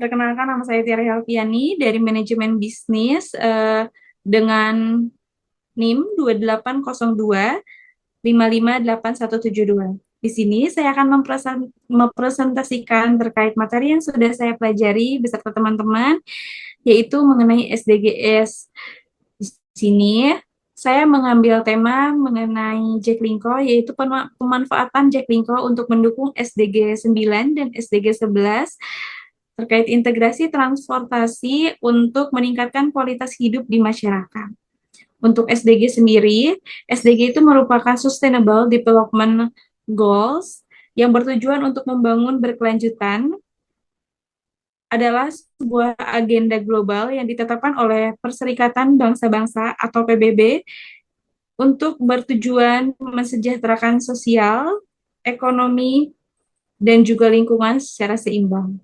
Perkenalkan, nama saya Tiara Helviani dari Manajemen Bisnis dengan NIM 2802 55 8172. Di sini saya akan mempresentasikan terkait materi yang sudah saya pelajari beserta teman-teman, yaitu mengenai SDGs. Di sini saya mengambil tema mengenai Jaklingko, yaitu pemanfaatan Jaklingko untuk mendukung SDG 9 dan SDG 11 terkait integrasi transportasi untuk meningkatkan kualitas hidup di masyarakat. Untuk SDG sendiri, SDG itu merupakan Sustainable Development Goals yang bertujuan untuk membangun berkelanjutan, adalah sebuah agenda global yang ditetapkan oleh Perserikatan Bangsa-Bangsa atau PBB untuk bertujuan mensejahterakan sosial, ekonomi, dan juga lingkungan secara seimbang.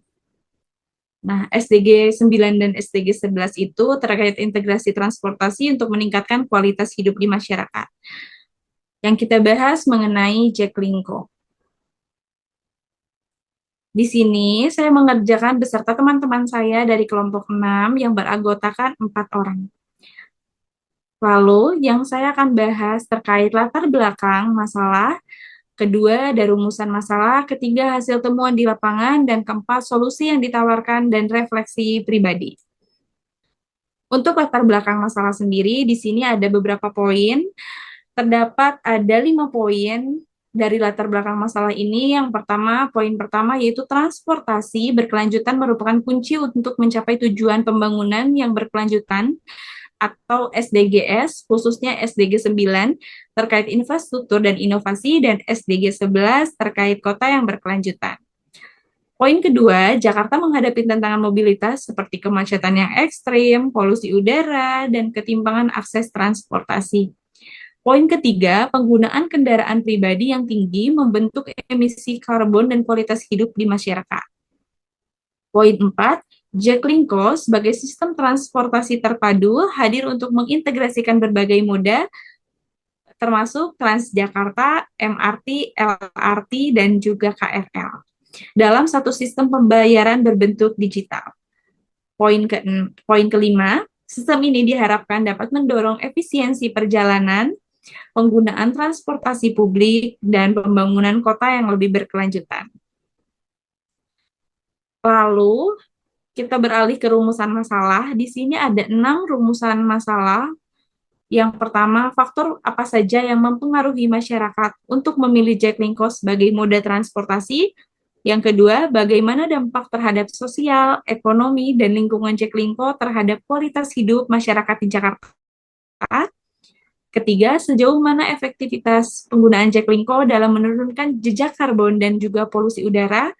Nah, SDG 9 dan SDG 11 itu terkait integrasi transportasi untuk meningkatkan kualitas hidup di masyarakat. Yang kita bahas mengenai Jaklingko. Di sini saya mengerjakan beserta teman-teman saya dari kelompok 6 yang beranggotakan 4 orang. Lalu yang saya akan bahas terkait latar belakang masalah, kedua ada rumusan masalah, ketiga hasil temuan di lapangan, dan keempat solusi yang ditawarkan dan refleksi pribadi. Untuk latar belakang masalah sendiri, di sini ada beberapa poin. Terdapat ada 5 poin dari latar belakang masalah ini. Yang pertama, poin pertama yaitu transportasi berkelanjutan merupakan kunci untuk mencapai tujuan pembangunan yang berkelanjutan atau SDGs, khususnya SDG 9 terkait infrastruktur dan inovasi, dan SDG 11 terkait kota yang berkelanjutan. Poin kedua, Jakarta menghadapi tantangan mobilitas seperti kemacetan yang ekstrim, polusi udara, dan ketimpangan akses transportasi. Poin ketiga, penggunaan kendaraan pribadi yang tinggi membentuk emisi karbon dan kualitas hidup di masyarakat. Poin 4, Jaklingko sebagai sistem transportasi terpadu hadir untuk mengintegrasikan berbagai moda termasuk Transjakarta, MRT, LRT, dan juga KRL dalam satu sistem pembayaran berbentuk digital. Poin kelima, sistem ini diharapkan dapat mendorong efisiensi perjalanan, penggunaan transportasi publik, dan pembangunan kota yang lebih berkelanjutan. Lalu, kita beralih ke rumusan masalah. Di sini ada 6 rumusan masalah. Yang pertama, faktor apa saja yang mempengaruhi masyarakat untuk memilih Jaklingko sebagai moda transportasi. Yang kedua, bagaimana dampak terhadap sosial, ekonomi, dan lingkungan Jaklingko terhadap kualitas hidup masyarakat di Jakarta. Ketiga, sejauh mana efektivitas penggunaan Jaklingko dalam menurunkan jejak karbon dan juga polusi udara.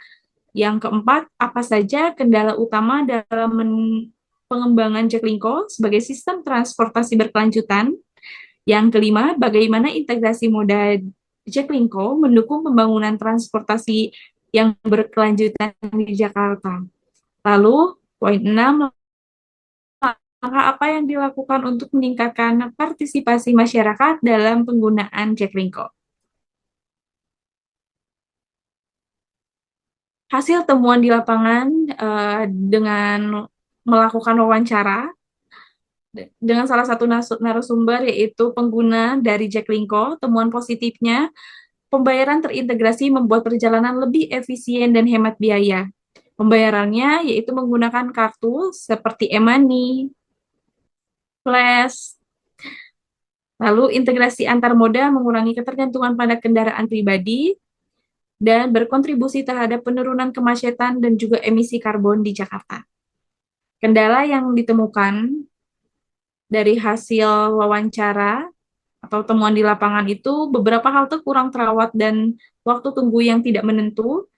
Yang keempat, apa saja kendala utama dalam pengembangan Jaklingko sebagai sistem transportasi berkelanjutan. Yang kelima, bagaimana integrasi moda Jaklingko mendukung pembangunan transportasi yang berkelanjutan di Jakarta. Lalu, poin 6, langkah apa yang dilakukan untuk meningkatkan partisipasi masyarakat dalam penggunaan Jaklingko. Hasil temuan di lapangan dengan melakukan wawancara dengan salah satu narasumber yaitu pengguna dari Jaklingko. Temuan positifnya, pembayaran terintegrasi membuat perjalanan lebih efisien dan hemat biaya. Pembayarannya yaitu menggunakan kartu seperti e-money, Flash. Lalu integrasi antar moda mengurangi ketergantungan pada kendaraan pribadi dan berkontribusi terhadap penurunan kemacetan dan juga emisi karbon di Jakarta. Kendala yang ditemukan dari hasil wawancara atau temuan di lapangan itu, beberapa halte kurang terawat dan waktu tunggu yang tidak menentu,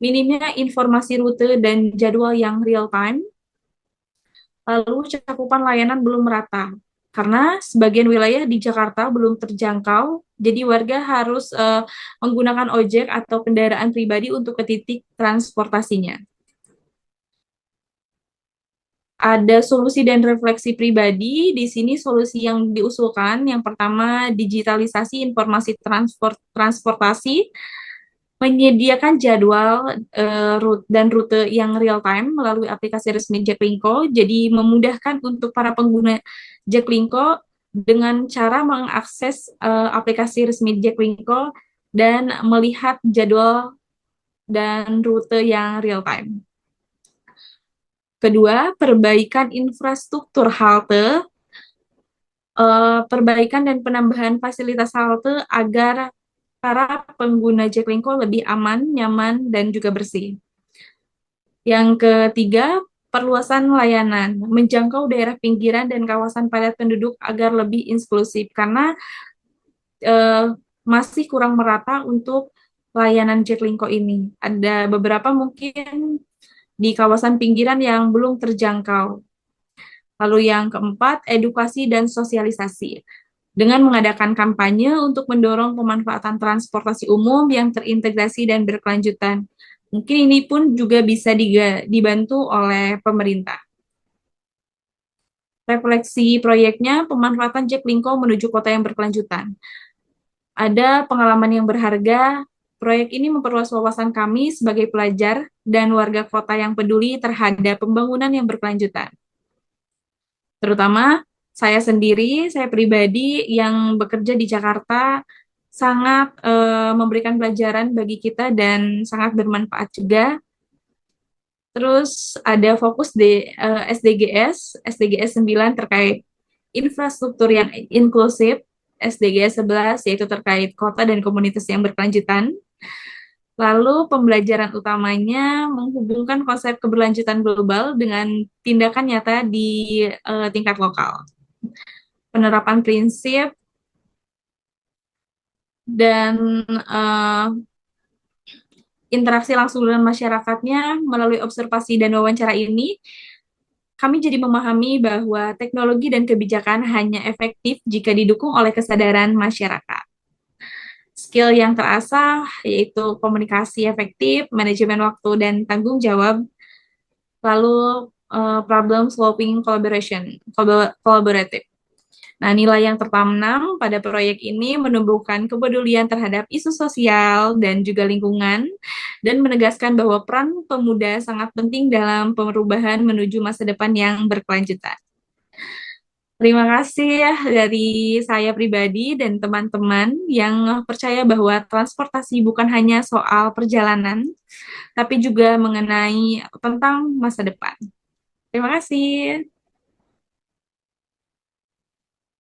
minimnya informasi rute dan jadwal yang real time, lalu cakupan layanan belum merata. Karena sebagian wilayah di Jakarta belum terjangkau, jadi warga harus menggunakan ojek atau kendaraan pribadi untuk ke titik transportasinya. Ada solusi dan refleksi pribadi. Di sini solusi yang diusulkan, yang pertama digitalisasi informasi transportasi menyediakan jadwal dan rute yang real time melalui aplikasi resmi Jaklingko, jadi memudahkan untuk para pengguna Jaklingko dengan cara mengakses aplikasi resmi Jaklingko dan melihat jadwal dan rute yang real time. Kedua, perbaikan infrastruktur halte, perbaikan dan penambahan fasilitas halte agar para pengguna Jaklingko lebih aman, nyaman, dan juga bersih. Yang ketiga, perluasan layanan, menjangkau daerah pinggiran dan kawasan padat penduduk agar lebih inklusif, karena masih kurang merata untuk layanan Jaklingko ini. Ada beberapa mungkin di kawasan pinggiran yang belum terjangkau. Lalu yang keempat, edukasi dan sosialisasi. Dengan mengadakan kampanye untuk mendorong pemanfaatan transportasi umum yang terintegrasi dan berkelanjutan. Mungkin ini pun juga bisa dibantu oleh pemerintah. Refleksi proyeknya, pemanfaatan Jaklingko menuju kota yang berkelanjutan. Ada pengalaman yang berharga, proyek ini memperluas wawasan kami sebagai pelajar dan warga kota yang peduli terhadap pembangunan yang berkelanjutan. Terutama saya sendiri, saya pribadi yang bekerja di Jakarta sangat memberikan pelajaran bagi kita dan sangat bermanfaat juga. Terus ada fokus di SDGs 9 terkait infrastruktur yang inklusif, SDGs 11 yaitu terkait kota dan komunitas yang berkelanjutan. Lalu pembelajaran utamanya menghubungkan konsep keberlanjutan global dengan tindakan nyata di tingkat lokal. Penerapan prinsip dan interaksi langsung dengan masyarakatnya melalui observasi dan wawancara ini, kami jadi memahami bahwa teknologi dan kebijakan hanya efektif jika didukung oleh kesadaran masyarakat. Skill yang terasah yaitu komunikasi efektif, manajemen waktu dan tanggung jawab, lalu problem solving kolaboratif. Nah, nilai yang tertanam pada proyek ini menumbuhkan kepedulian terhadap isu sosial dan juga lingkungan, dan menegaskan bahwa peran pemuda sangat penting dalam perubahan menuju masa depan yang berkelanjutan. Terima kasih ya dari saya pribadi dan teman-teman yang percaya bahwa transportasi bukan hanya soal perjalanan, tapi juga mengenai tentang masa depan. Terima kasih.